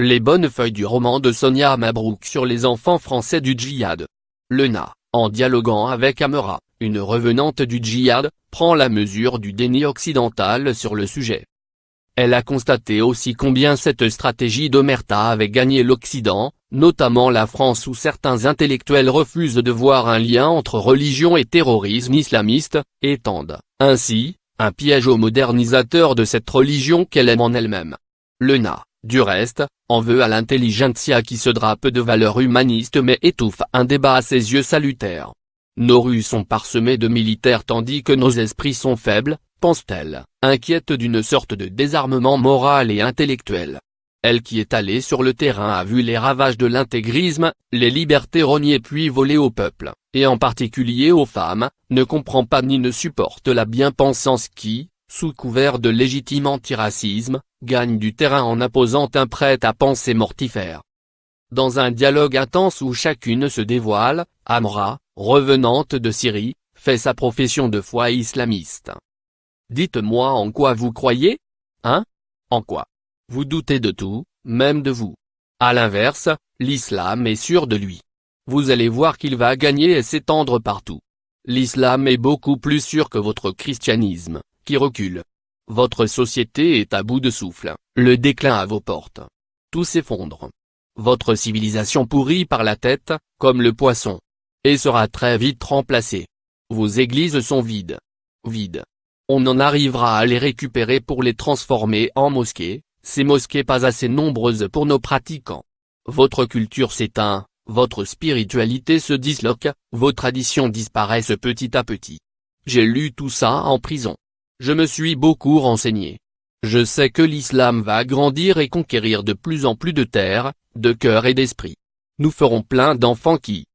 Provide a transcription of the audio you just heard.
Les bonnes feuilles du roman de Sonia Mabrouk sur les enfants français du djihad. Lena, en dialoguant avec Amera, une revenante du djihad, prend la mesure du déni occidental sur le sujet. Elle a constaté aussi combien cette stratégie d'omerta avait gagné l'Occident, notamment la France où certains intellectuels refusent de voir un lien entre religion et terrorisme islamiste, et tendent, ainsi, un piège aux modernisateurs de cette religion qu'elle aime en elle-même. Lena, du reste, en veut à l'intelligentsia qui se drape de valeurs humanistes mais étouffe un débat à ses yeux salutaire. Nos rues sont parsemées de militaires tandis que nos esprits sont faibles, pense-t-elle, inquiète d'une sorte de désarmement moral et intellectuel. Elle qui est allée sur le terrain a vu les ravages de l'intégrisme, les libertés rognées puis volées au peuple, et en particulier aux femmes, ne comprend pas ni ne supporte la bien-pensance qui, sous couvert de légitime antiracisme, gagne du terrain en imposant un prêt-à-penser mortifère. Dans un dialogue intense où chacune se dévoile, Amra, revenante de Syrie, fait sa profession de foi islamiste. Dites-moi en quoi vous croyez? Hein? En quoi? Vous doutez de tout, même de vous. À l'inverse, l'islam est sûr de lui. Vous allez voir qu'il va gagner et s'étendre partout. L'islam est beaucoup plus sûr que votre christianisme, qui recule. Votre société est à bout de souffle, le déclin à vos portes. Tout s'effondre. Votre civilisation pourrit par la tête, comme le poisson. Et sera très vite remplacée. Vos églises sont vides. Vides. On en arrivera à les récupérer pour les transformer en mosquées, ces mosquées pas assez nombreuses pour nos pratiquants. Votre culture s'éteint, votre spiritualité se disloque, vos traditions disparaissent petit à petit. J'ai lu tout ça en prison. Je me suis beaucoup renseigné. Je sais que l'islam va grandir et conquérir de plus en plus de terres, de cœurs et d'esprit. Nous ferons plein d'enfants qui,